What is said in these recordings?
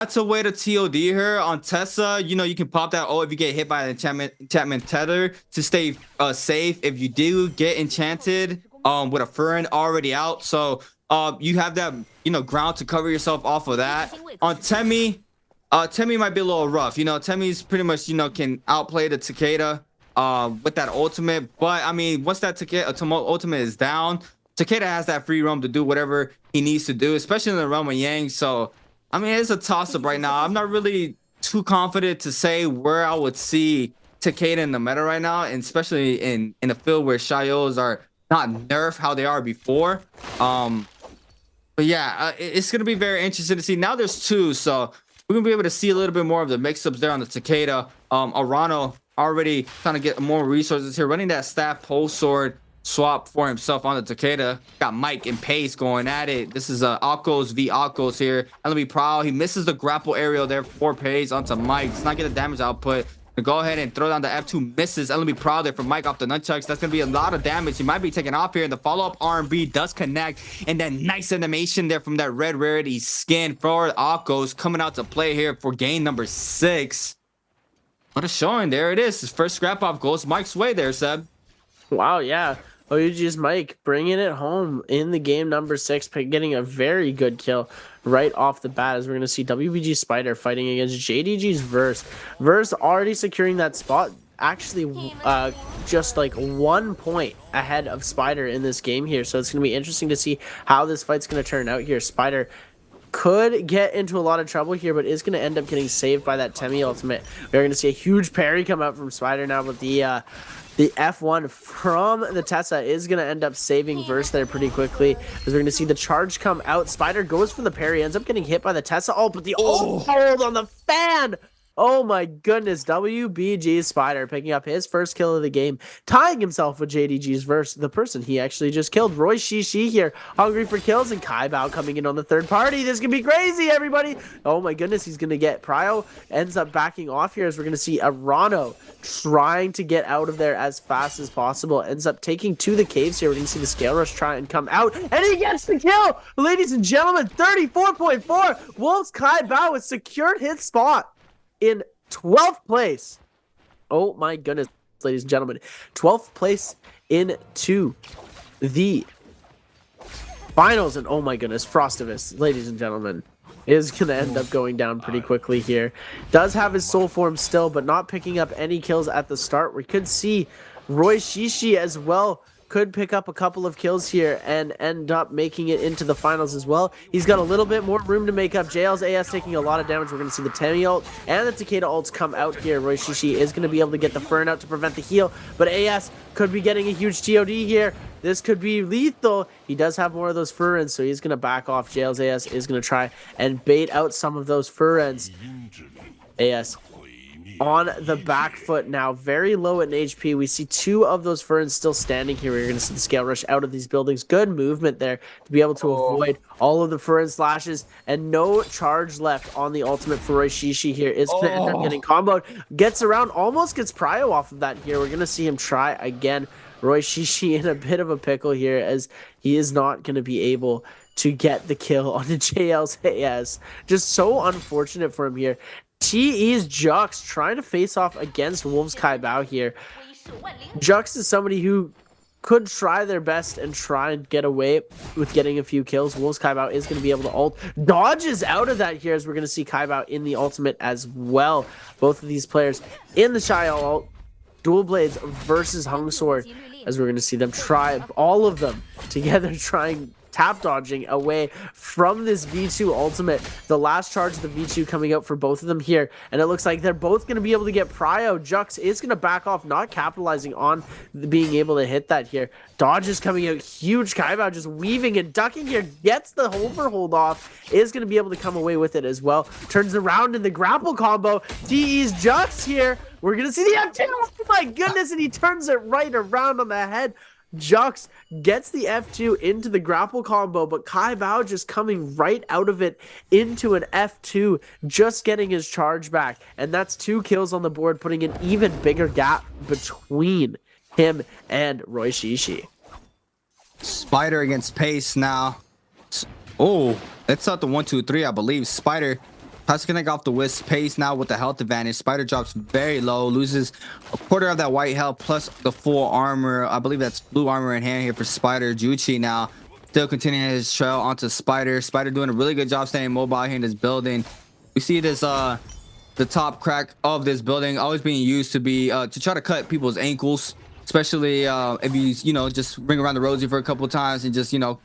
That's a way to TOD her on Tessa. You know, you can pop that if you get hit by an enchantment tether to stay safe. If you do get enchanted with a Furin already out, so you have that ground to cover yourself off of that. On Temmie, Temmie might be a little rough. Temmie's pretty much can outplay the Takeda with that ultimate. But I mean, once that Takeda ultimate is down, Takeda has that free roam to do whatever he needs to do, especially in the realm of Yang. So I mean, it's a toss-up right now. I'm not really too confident to say where I would see Takeda in the meta right now, and especially in a field where Shios are not nerfed how they are before. But yeah, it's gonna be very interesting to see. Now there's two, so we're gonna be able to see a little bit more of the mix-ups there on the Takeda. Arano already trying to get more resources here, running that staff pole sword swap for himself on the Takeda. Got Mike and Pace going at it. This is Akos v Akos here. LB Prowl, he misses the grapple aerial there for Pace onto Mike. Does not get the damage output. To go ahead and throw down the F2, misses. LB Prowl there for Mike off the nunchucks. That's gonna be a lot of damage. He might be taken off here, and the follow-up R&B does connect, and then nice animation there from that red rarity skin for Akos coming out to play here for game number 6. What a showing. There it is. His first scrap off goes Mike's way there, Seb. Wow, yeah. OUG's Mike bringing it home in the game number 6, getting a very good kill right off the bat, as we're going to see WBG Spider fighting against JDG's Verse. Verse already securing that spot, actually just like 1 point ahead of Spider in this game here. So it's going to be interesting to see how this fight's going to turn out here. Spider could get into a lot of trouble here, but is going to end up getting saved by that Temmie ultimate. We're going to see a huge parry come out from Spider now, but the F1 from the Tessa is going to end up saving Verse there pretty quickly, as we're going to see the charge come out. Spider goes for the parry, ends up getting hit by the Tessa. Oh, but the ult hold on the fan. Oh my goodness, WBG Spider picking up his first kill of the game, tying himself with JDG's Verse, the person he actually just killed. Roy Shishi here, hungry for kills, and Kai Bao coming in on the third party. This can be crazy, everybody. Oh my goodness, he's going to get Prio, ends up backing off here, as we're going to see Arano trying to get out of there as fast as possible. Ends up taking to the caves here. We're going to see the Scale Rush try and come out, and he gets the kill. Ladies and gentlemen, 34.4. Wolves Kai Bao has secured his spot in 12th place. Oh my goodness, ladies and gentlemen. 12th place into the finals. And oh my goodness, Frostivus, ladies and gentlemen, is going to end up going down pretty quickly here. Does have his soul form still, but not picking up any kills at the start. We could see Roy Shishi as well could pick up a couple of kills here and end up making it into the finals as well. He's got a little bit more room to make up. JL's AS taking a lot of damage. We're going to see the Temmie ult and the Takeda ults come out here. Roy Shishi is going to be able to get the Fern out to prevent the heal, but AS could be getting a huge TOD here. This could be lethal. He does have more of those Furens, so he's going to back off. JL's AS is going to try and bait out some of those Furens. AS on the back foot now, very low in HP. We see 2 of those Ferns still standing here. We're going to see the Scale Rush out of these buildings. Good movement there to be able to avoid all of the Fern slashes, and no charge left on the ultimate for Roy Shishi here. Is going to end up getting comboed. Gets around, almost gets Prio off of that here. We're going to see him try again. Roy Shishi in a bit of a pickle here, as he is not going to be able to get the kill on the JL's AS. Just so unfortunate for him here. TE's Jux trying to face off against Wolves Kai Bao here. Jux is somebody who could try their best and try and get away with getting a few kills. Wolves Kai Bao is going to be able to ult. Dodges out of that here, as we're going to see Kai Bao in the ultimate as well. Both of these players in the Shy ult. Dual Blades versus Hung Sword, as we're going to see them try, all of them together, trying tap dodging away from this V2 ultimate. The last charge of the V2 coming out for both of them here, and it looks like they're both going to be able to get Prio. Jux is going to back off, not capitalizing on being able to hit that here. Dodge is coming out huge. Kai Bao just weaving and ducking here, gets the overhold off, is going to be able to come away with it as well. Turns around in the grapple combo. TE's Jux here. We're going to see the F2. Oh my goodness, and he turns it right around on the head. Jux gets the F2 into the grapple combo, but Kai Bao just coming right out of it into an F2, just getting his charge back. And that's 2 kills on the board, putting an even bigger gap between him and Roy Shishi. Spider against Pace now. Oh, that's not the 1, 2, 3, I believe. Spider Tries to connect off the Wisp pace now with the health advantage. Spider drops very low, loses a quarter of that white health plus the full armor. I believe that's blue armor in hand here for Spider. Juchi now still continuing his trail onto Spider. Spider doing a really good job staying mobile here in this building. We see this the top crack of this building always being used to be to try to cut people's ankles, especially if you know, just ring around the rosy for a couple of times and just, you know,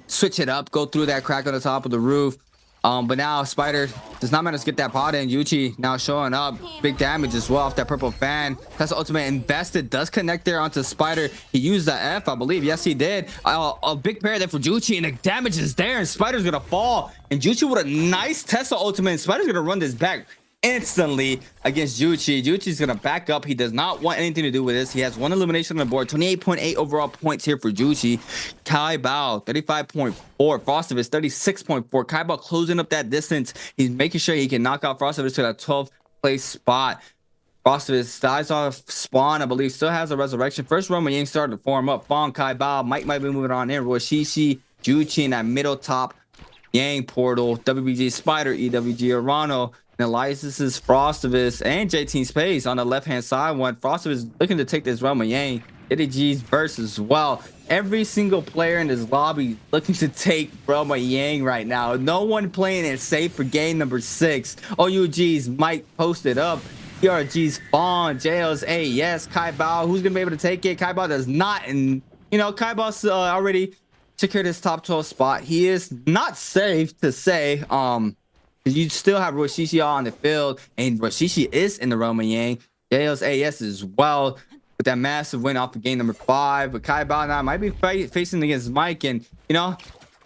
switch it up, go through that crack on the top of the roof. But now Spider does not manage to get that pot in. Yuchi now showing up, big damage as well off that purple fan. That's the ultimate invested, does connect there onto Spider. He used the F, I believe. Yes, he did. A big pair there for Juchi, and the damage is there, and Spider's gonna fall. And Juchi with a nice Tesla ultimate, and Spider's gonna run this back instantly against Juchi. Juchi's gonna back up. He does not want anything to do with this. He has one elimination on the board. 28.8 overall points here for Juchi. Kai Bao 35.4, Frostivus 36.4. Kai Bao closing up that distance. He's making sure he can knock out Frostivus to that 12th place spot. Frostivus dies off spawn, I believe, still has a resurrection. First Roman Yang started to form up. Fong, Kai Bao, might be moving on in. Roshishi, Juchi in that middle top Yang portal. WBG Spider, EWG Arano. And Elias is Frostivus and JT Space on the left-hand side. One Frostivus looking to take this Roman Yang. EDG's verse as well. Every single player in this lobby looking to take Roman Yang right now. No one playing it safe for game number 6. OUG's Mike posted up. ERG's Fawn, JL's A, yes, Kai Bao. Who's gonna be able to take it? Kai Bao does not, and you know, Kai Bao's already secured his top 12 spot. He is not safe to say. You still have Roshishi on the field, and Roshishi is in the Roman Yang. JL's AS as well with that massive win off of game number 5. But Kai Bao now might be facing against Mike, and you know,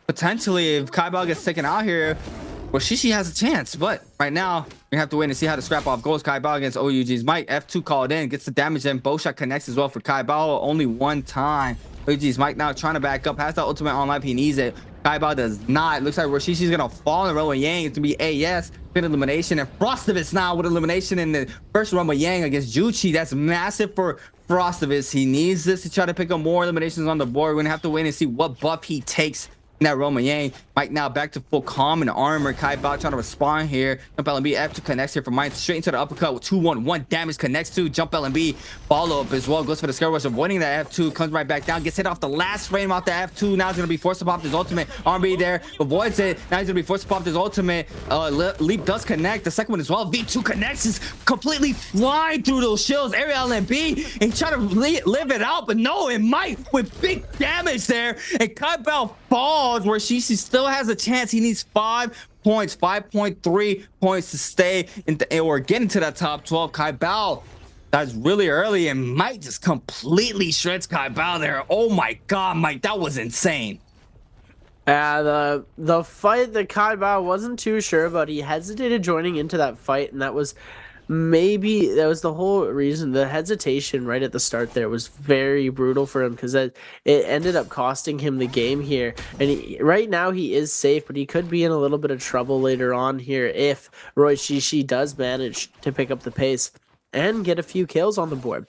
potentially if Kai Bao gets taken out here, Roshishi has a chance. But right now, we have to wait and see how the scrap off goes. Kai Bao against OUG's Mike. F2 called in, gets the damage in. Bow shot connects as well for Kai Bao only one time. OUG's Mike now trying to back up, has that ultimate on life. He needs it. Kai Bao does not. Looks like Roshishi's gonna fall in Roman Yang. It's gonna be AS, pin elimination, and Frostivus now with elimination in the first Roman Yang against Juchi. That's massive for Frostivus. He needs this to try to pick up more eliminations on the board. We're gonna have to wait and see what buff he takes in that Roman Yang. Mike now back to full calm and armor. Kai Bao trying to respond here. Jump LMB, F2 connects here for Mike. Straight into the uppercut with 2-1-1 damage connects to jump LMB. Follow up as well. Goes for the scare rush, avoiding that F2. Comes right back down. Gets hit off the last frame off the F2. Now he's going to be forced to pop his ultimate. RB there. Avoids it. Now he's going to be forced to pop his ultimate. Leap does connect. The second one as well. V2 connects. Is completely flying through those shields. Area LMB. And trying to live it out. But no, it might with big damage there. And Kai Bao falls where she still has a chance. He needs 5 points, 5.3 points to stay or get into that top 12. Kai Bao, that's really early and Mike just completely shreds Kai Bao there. Oh my god, Mike, that was insane. The fight that Kai Bao wasn't too sure about. He hesitated joining into that fight, and that was the whole reason. The hesitation right at the start there was very brutal for him, because it ended up costing him the game here. And right now he is safe, but he could be in a little bit of trouble later on here if Roshishi does manage to pick up the pace and get a few kills on the board.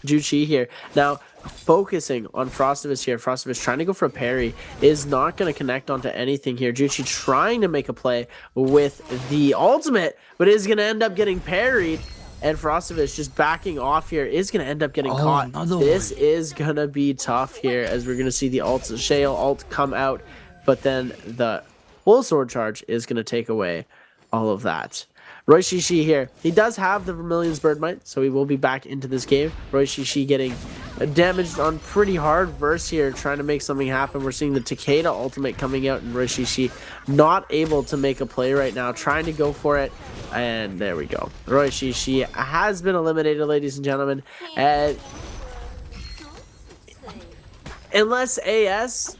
Juchi here now focusing on Frostivus here. Frostivus trying to go for a parry, is not going to connect onto anything here. Juchi trying to make a play with the ultimate, but is going to end up getting parried, and Frostivus just backing off here is going to end up getting caught. This is going to be tough here, as we're going to see the Shale ult come out, but then the full sword charge is going to take away all of that. Roshishi here, he does have the Vermilion's Birdmite, so he will be back into this game. Roshishi getting damaged on pretty hard verse here, trying to make something happen. We're seeing the Takeda ultimate coming out, and Roshishi not able to make a play right now, trying to go for it, and there we go. Roshishi has been eliminated, ladies and gentlemen. And unless AS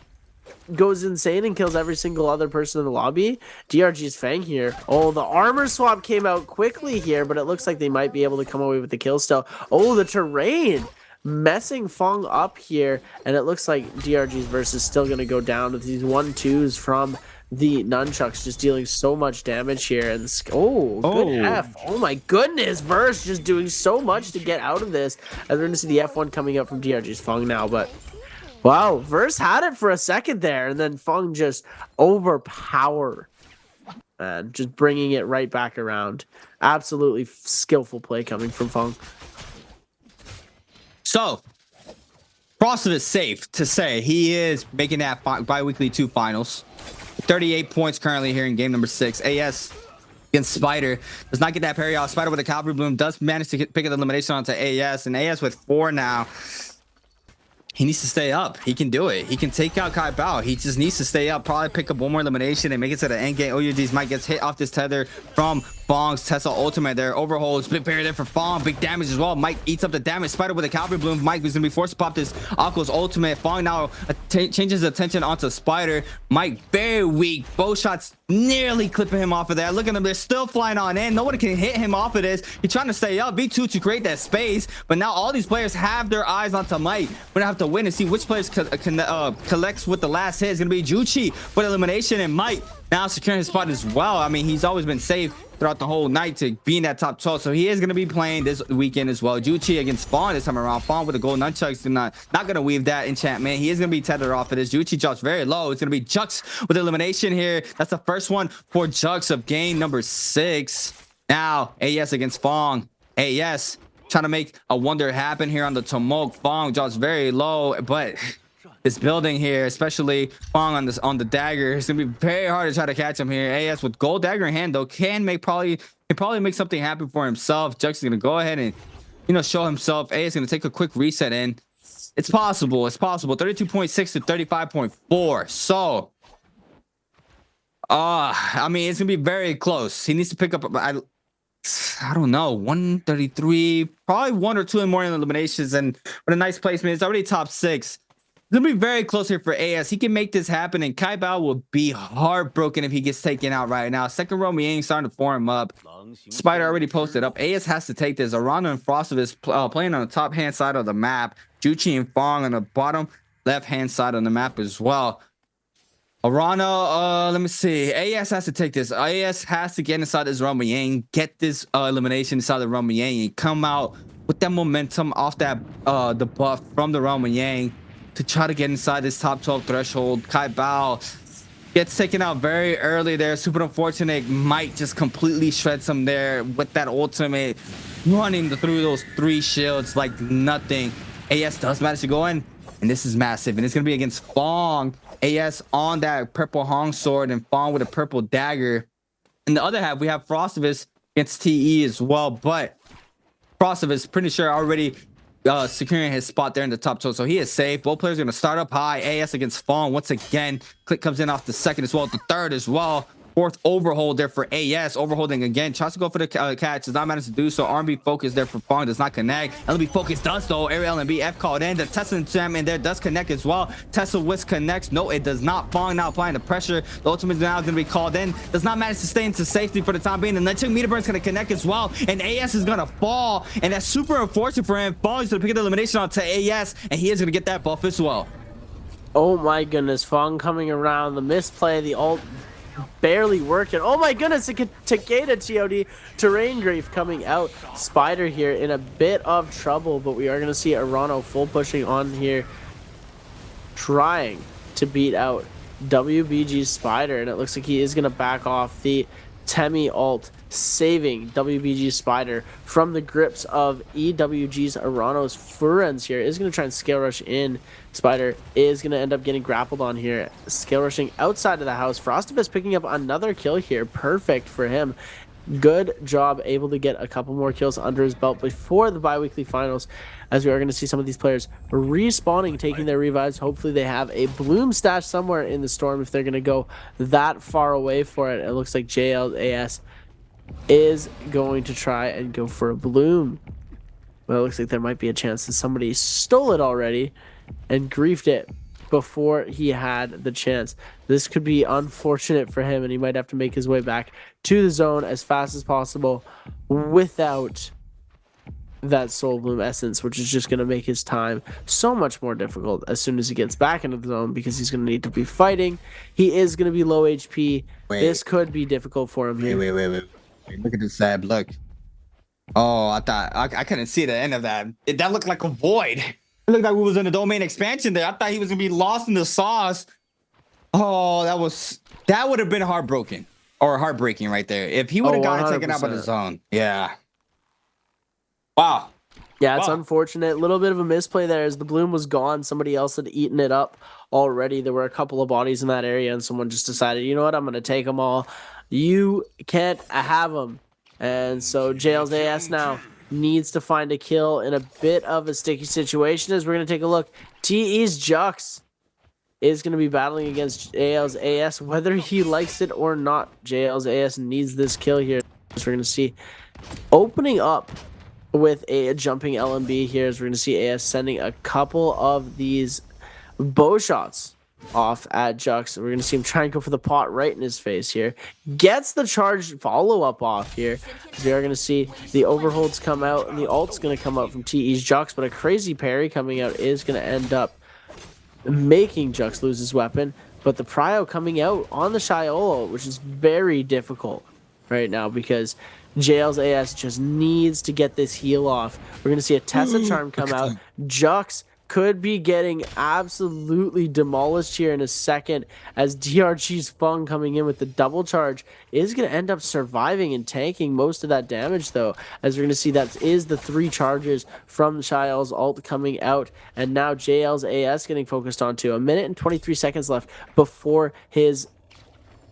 goes insane and kills every single other person in the lobby, DRG's Fang here. Oh, the armor swap came out quickly here, but it looks like they might be able to come away with the kill still. Oh, the terrain messing Fong up here, and it looks like DRG's verse is still going to go down with these 1-2s from the nunchucks, just dealing so much damage here. And good F. Oh my goodness, verse just doing so much to get out of this, as we're going to see the F1 coming up from DRG's Fong now. But wow, verse had it for a second there, and then Fong just overpowered man. Just bringing it right back around. Absolutely skillful play coming from Fong. So, Frosted is safe to say he is making that bi-weekly 2 finals. 38 points currently here in game number 6. AS against Spider does not get that parry off. Spider with a Cavalry Bloom does manage to pick an elimination onto AS, and AS with 4 now. He needs to stay up. He can do it. He can take out Kai Bao. He just needs to stay up. Probably pick up 1 more elimination and make it to the end game. OUG's might gets hit off this tether from Fong's Tesla ultimate there. Overhold, split barrier there for Fong. Big damage as well. Mike eats up the damage. Spider with a Cavalry Bloom. Mike is going to be forced to pop this Aqua's ultimate. Fong now changes attention onto Spider. Mike very weak. Both shots nearly clipping him off of there. Look at him. They're still flying on in. Nobody can hit him off of this. He's trying to stay up. V2 to create that space. But now all these players have their eyes onto Mike. We're going to have to win and see which players collects with the last hit. It's going to be Juchi with elimination, and Mike now securing his spot as well. I mean, he's always been safe throughout the whole night to be in that top 12, so he is going to be playing this weekend as well. Juchi against Fawn this time around. Fawn with the gold nunchucks, not going to weave that enchantment. He is going to be tethered off of this. Juchi drops very low. It's going to be Jux with elimination here. That's the first one for Jux of game number 6. Now AS against Fong. AS trying to make a wonder happen here on the Tumult. Fong drops very low, but this building here, especially Fong on the dagger, it's gonna be very hard to try to catch him here. AS with gold dagger in hand though can probably make something happen for himself. Jux is gonna go ahead and show himself. AS is gonna take a quick reset in. It's possible. It's possible. 32.6 to 35.4. So I mean, it's gonna be very close. He needs to pick up I don't know, 133, probably 1 or 2 more eliminations, and with a nice placement. It's already top 6. It's gonna be very close here for AS. He can make this happen, and Kai Bao will be heartbroken if he gets taken out right now. Second row, Miang starting to form up. Spider already posted up. AS has to take this. Arana and Frosted is playing on the top hand side of the map. Juchi and Fong on the bottom left hand side of the map as well. Arana, let me see. AS has to take this. AS has to get inside this Rumble Yang, get this elimination inside the Rumble Yang, and come out with that momentum off that the buff from the Rumble Yang to try to get inside this top 12 threshold. Kai Bao gets taken out very early there. Super unfortunate. Might just completely shreds him there with that ultimate, running through those 3 shields like nothing. AS does manage to go in, and this is massive, and it's gonna be against Fong. AS on that purple Hong sword and Fong with a purple dagger. In the other half, we have Frostivus against TE as well, but Frostivus pretty sure already securing his spot there in the top 12, so he is safe. Both players are going to start up high. AS against Fong once again. Click comes in off the second as well, the third as well. Fourth overhold there for AS. Overholding again. Tries to go for the catch. Does not manage to do so. R&B focus there for Fong. Does not connect. LNB focus does though. Area LNB F called in. The Tesla enchantment there does connect as well. Tesla Whisk connects. No, it does not. Fong now applying the pressure. The ultimate is now going to be called in. Does not manage to stay into safety for the time being. And then Meter Burn's going to connect as well. And AS is going to fall. And that's super unfortunate for him. Fong is going to pick the elimination onto AS. And he is going to get that buff as well. Oh my goodness. Fong coming around. The misplay. The ult barely working. Oh my goodness, Takeda TOD terrain grief coming out. Spider here in a bit of trouble, but we are going to see Arano full pushing on here, trying to beat out WBG's Spider, and it looks like he is going to back off the Temi ult, saving WBG's Spider from the grips of EWG's Arano's Furens here. Is going to try and scale rush in. Spider is going to end up getting grappled on here. Scale rushing outside of the house. Frostivus picking up another kill here. Perfect for him. Good job, able to get a couple more kills under his belt before the bi-weekly finals, as we are going to see some of these players respawning, taking their revives. Hopefully they have a bloom stash somewhere in the storm if they're going to go that far away for it. It looks like JLAS is going to try and go for a bloom. Well, it looks like there might be a chance that somebody stole it already and griefed it before he had the chance. This could be unfortunate for him, and he might have to make his way back to the zone as fast as possible without that soul bloom essence, which is just going to make his time so much more difficult as soon as he gets back into the zone, because he's going to need to be fighting. He is going to be low HP. This could be difficult for him here. Wait. Look at this Zab. Look. Oh, I thought I couldn't see the end of that. That looked like a void. It looked like we was in the domain expansion there. I thought he was gonna be lost in the sauce. Oh, that would have been heartbroken. or heartbreaking right there. If he would have gotten taken out by the zone. Yeah. Wow. Yeah, it's unfortunate. A little bit of a misplay there as the bloom was gone. Somebody else had eaten it up already. There were a couple of bodies in that area, and someone just decided, you know what, I'm going to take them all. You can't have them. And so Jails AS now needs to find a kill in a bit of a sticky situation as we're going to take a look. TE's Jux is going to be battling against Jails AS, whether he likes it or not. Jails AS needs this kill here. As we're going to see opening up with a jumping LMB here, as we're going to see AS sending a couple of these bow shots off at Jux. We're going to see him try and go for the pot right in his face here. Gets the charge follow-up off here. We are going to see the overholds come out, and the ult's going to come out from TE's Jux, but a crazy parry coming out is going to end up making Jux lose his weapon. But the prio coming out on the Shiolo, which is very difficult right now because Jails AS just needs to get this heal off. We're going to see a Tessa Charm come out. Jux could be getting absolutely demolished here in a second as DRG's Fung coming in with the double charge is going to end up surviving and tanking most of that damage, though, as we're going to see that is the 3 charges from Shiel's ult coming out, and now JL's AS getting focused onto. 1 minute and 23 seconds left before his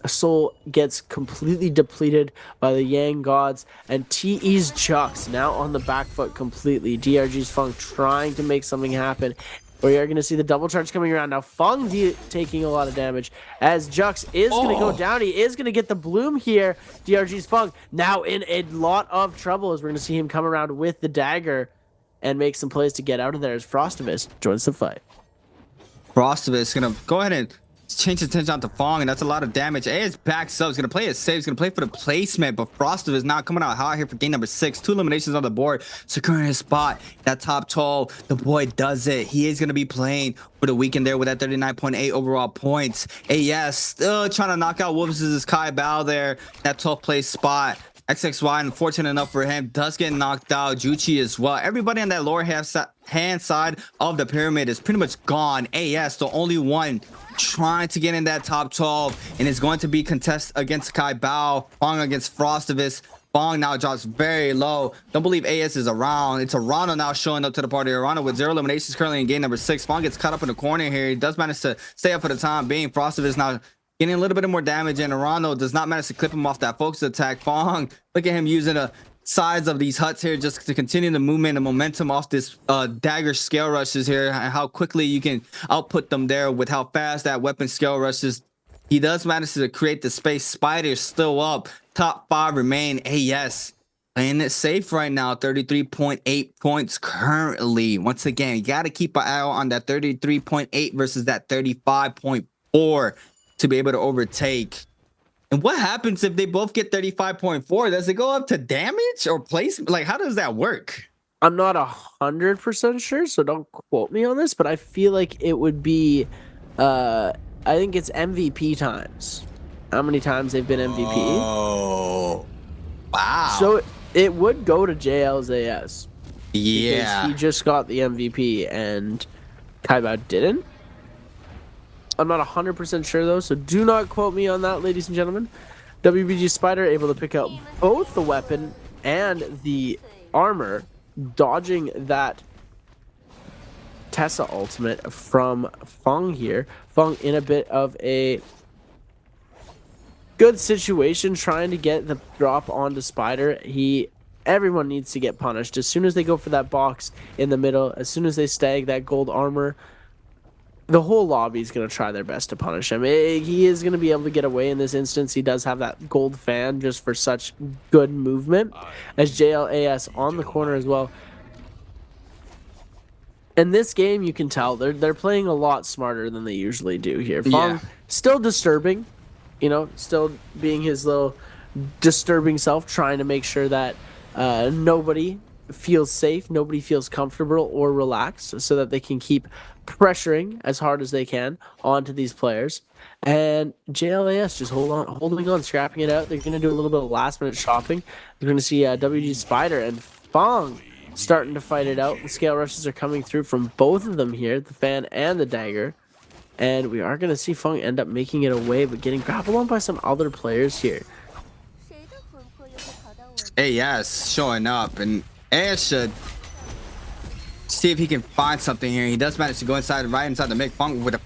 soul gets completely depleted by the Yang gods, and TE's Jux now on the back foot completely. DRG's Fung trying to make something happen. We are going to see the double charge coming around now. Fung taking a lot of damage as Jux is going to go down. He is going to get the bloom here. DRG's Fung now in a lot of trouble as we're going to see him come around with the dagger and make some plays to get out of there as Frostivus joins the fight. Frostivus is going to go ahead and change attention on to Fong, and that's a lot of damage. AS backs up. He's going to play it safe. He's going to play for the placement, but Frostive is now coming out hot here for game number 6. 2 eliminations on the board, securing his spot. That top 12, the boy does it. He is going to be playing for the weekend there with that 39.8 overall points. AS still trying to knock out Wolves' Kai Bao there. That 12th place spot. XXY, unfortunate enough for him, does get knocked out. Juchi as well. Everybody on that lower hand side of the pyramid is pretty much gone. AS, the only one trying to get in that top 12, and is going to be contest against Kai Bao. Fong against Frostivus. Fong now drops very low. Don't believe AS is around. It's Arano now showing up to the party. Arano with 0 eliminations currently in game number 6. Fong gets caught up in the corner here. He does manage to stay up for the time being. Frostivus now getting a little bit more damage, and Arano does not manage to clip him off that focus attack. Fong, look at him using the sides of these huts here just to continue the movement and momentum off this dagger scale rushes here, and how quickly you can output them there with how fast that weapon scale rushes. He does manage to create the space. Spider's still up. Top 5 remain. AS playing it safe right now. 33.8 points currently. Once again, you got to keep an eye out on that 33.8 versus that 35.4 to be able to overtake. And what happens if they both get 35.4? Does it go up to damage or placement? Like, how does that work? I'm not 100% sure, so don't quote me on this, but I feel like it would be I think it's MVP times. How many times they've been MVP? Oh, wow. So it would go to JL's AS. Yeah. Because he just got the MVP and Kaibao didn't. I'm not 100% sure, though, so do not quote me on that, ladies and gentlemen. WBG Spider able to pick up both the weapon and the armor, dodging that Tessa ultimate from Fung here. Fung in a bit of a good situation trying to get the drop onto Spider. Everyone needs to get punished. As soon as they go for that box in the middle, as soon as they stag that gold armor, the whole lobby is going to try their best to punish him. He is going to be able to get away in this instance. He does have that gold fan just for such good movement. As JLAS on the corner as well. In this game, you can tell they're playing a lot smarter than they usually do here. Fong still disturbing, you know, still being his little disturbing self, trying to make sure that nobody feels safe, nobody feels comfortable or relaxed, so that they can keep pressuring as hard as they can onto these players. And JLAS just holding on, scrapping it out. They're going to do a little bit of last minute shopping. They're going to see WG Spider and Fong starting to fight it out. The scale rushes are coming through from both of them here, the fan and the dagger. And we are going to see Fong end up making it away, but getting grappled on by some other players here. AS showing up, and AS should see if he can find something here. He does manage to go inside, right inside the mid. Fong with a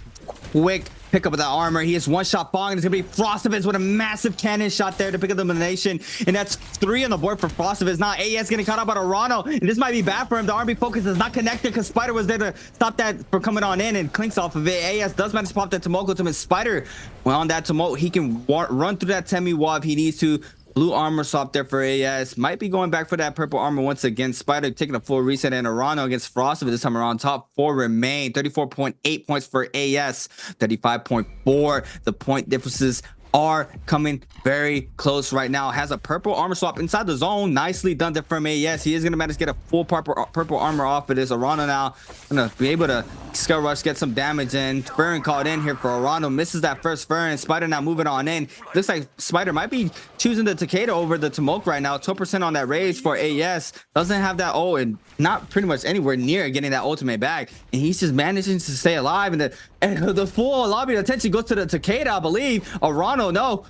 quick pick up of that armor. He is one shot Fong, and it's gonna be Frostivus with a massive cannon shot there to pick up the elimination, and that's 3 on the board for Frostivus. Now AS getting caught up by Arano, and this might be bad for him. The RB focus is not connected because Spider was there to stop that from coming on in, and clinks off of it. AS does manage to pop that Tomoko to him, and Spider, well, on that Tomoko, he can run through that Temi wall if he needs to. Blue armor swap there for AS. Might be going back for that purple armor once again. Spider taking a full reset, and Arano against Frostivus this time around. Top 4 remain. 34.8 points for AS. 35.4. The point differences are coming very close right now. Has a purple armor swap inside the zone. Nicely done there from AS. He is going to manage to get a full purple armor off of this. Arano now going to be able to skill rush, get some damage in. Fern called in here for Arano. Misses that first Fern. Spider now moving on in. Looks like Spider might be choosing the Takeda over the Tomok right now. 12% on that rage for AS. Doesn't have that ult, and not pretty much anywhere near getting that ultimate back. And he's just managing to stay alive. And the full lobby attention goes to the Takeda, I believe. Arano, no.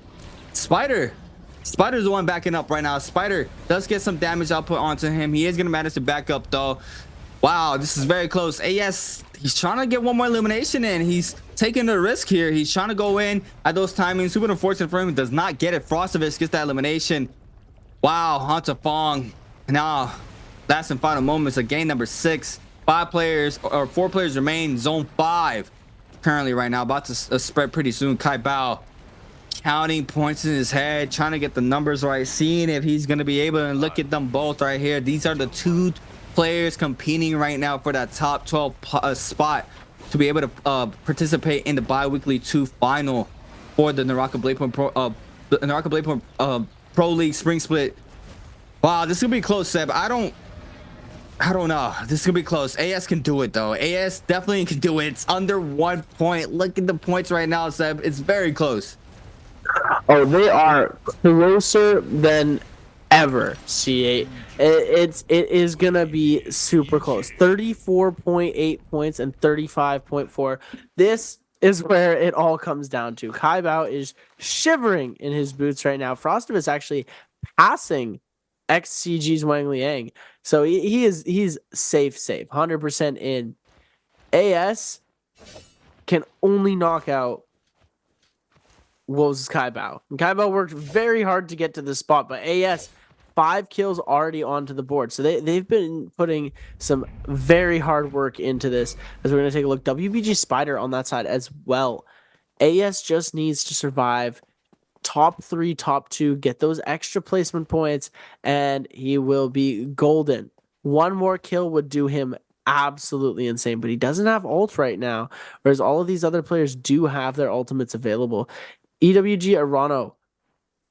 Spider's the one backing up right now. Spider does get some damage output onto him. He is going to manage to back up though. Wow, this is very close. AS, he's trying to get one more elimination in. He's taking the risk here. He's trying to go in at those timings. Super unfortunate for him. He does not get it. Frostivus gets that elimination. Wow, onto Fong. Now, last and final moments of game number 6. 4 players remain. Zone 5 currently right now. About to spread pretty soon. Kai Bao counting points in his head, trying to get the numbers right, seeing if he's going to be able to look at them both right here. These are the 2 players competing right now for that top 12 spot to be able to participate in the bi-weekly 2 final for the Naraka Bladepoint Pro League Spring Split. Wow, this is gonna be close, Seb. I don't know. This is gonna be close. AS can do it though. AS definitely can do it. It's under 1 point. Look at the points right now, Seb. It's very close. Oh, they are closer than ever. C8. It is gonna be super close. 34.8 points and 35.4. This is where it all comes down to. Kai Bao is shivering in his boots right now. Frostivus actually passing XCG's Wang Liang, so he's safe 100% in. AS can only knock out Wolves' Kai Bao. And Kai Bao worked very hard to get to this spot, but AS 5 kills already onto the board. So they've been putting some very hard work into this. As we're going to take a look, WBG Spider on that side as well. AS just needs to survive top 3, top 2, get those extra placement points, and he will be golden. 1 more kill would do him absolutely insane, but he doesn't have ult right now, whereas all of these other players do have their ultimates available. EWG Arano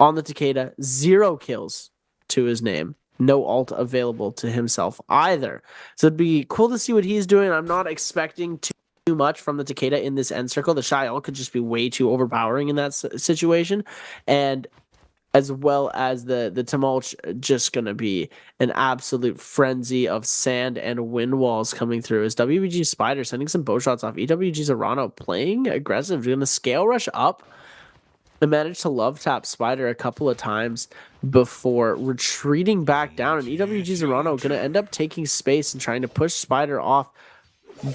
on the Takeda, 0 kills to his name. No ult available to himself either. So it'd be cool to see what he's doing. I'm not expecting too much from the Takeda in this end circle. The Shy ult could just be way too overpowering in that situation. And as well as the Tumult, just going to be an absolute frenzy of sand and wind walls coming through. As WBG Spider sending some bow shots off. EWG's Arano playing aggressive. Going to scale rush up. They managed to love tap Spider a couple of times before retreating back down, and EWG's Arano going to end up taking space and trying to push Spider off.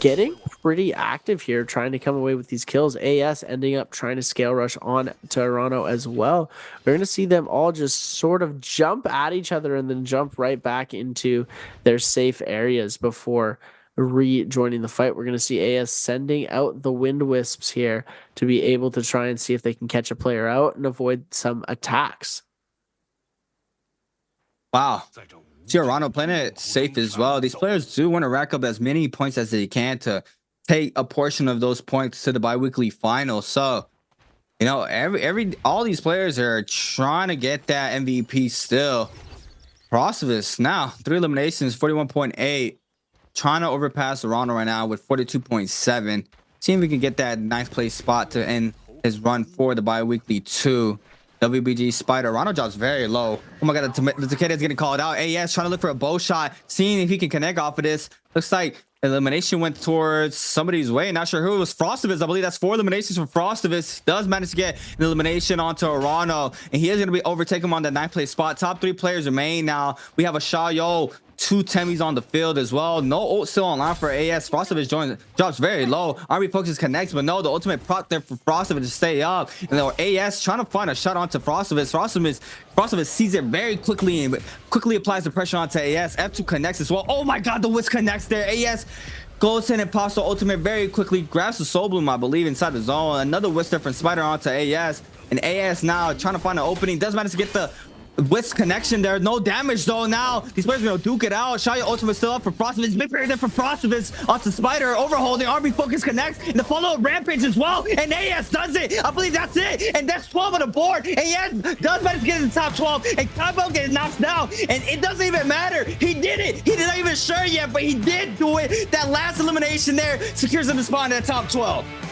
Getting pretty active here, trying to come away with these kills. AS ending up trying to scale rush on to Arano as well. We're going to see them all just sort of jump at each other and then jump right back into their safe areas before rejoining the fight. We're going to see AS sending out the Wind Wisps here to be able to try and see if they can catch a player out and avoid some attacks. Wow. Arano playing it safe as well. These players do want to rack up as many points as they can to take a portion of those points to the bi-weekly final. So, you know, all these players are trying to get that MVP still. Frostivus now 3 eliminations, 41.8. Trying to overpass Arano right now with 42.7. See if we can get that 9th place spot to end his run for the bi-weekly 2. WBG Spider. Arano drops very low. Oh my god, the Takeda is getting called out. AS trying to look for a bow shot, seeing if he can connect off of this. Looks like Elimination went towards somebody's way. Not sure who it was. Frostivus. I believe that's 4 eliminations from Frostivus. Does manage to get an elimination onto Arano, and he is going to be overtaking him on the 9th place spot. Top 3 players remain now. We have a Shayo, 2 Temis on the field as well. No ult still online for AS. Frostivus drops very low. Army Focus connects, but no, the ultimate prop there for Frostivus to stay up. And then AS trying to find a shot onto Frostivus. Frostivus sees it very quickly and quickly applies the pressure onto AS. F2 connects as well. Oh my god, the Wisp connects there. AS goes in and pops the ultimate very quickly, grabs the Soul Bloom, I believe, inside the zone. Another Wisp from Spider onto AS. And AS now trying to find an opening. Does manage to get the Wisp connection there. No damage though. Now these players are gonna duke it out. Shaya ultimate still up for Frostivus. Big player there for Frostivus onto Spider. Overholding. RB Focus connects. And the follow-up Rampage as well. And AS does it. I believe that's it. And that's 12 on the board. AS does manage to get in the top 12. And Kaibo gets knocked down. And it doesn't even matter. He did it. He did not even sure yet, but he did do it. That last elimination there secures him the spot in that top 12.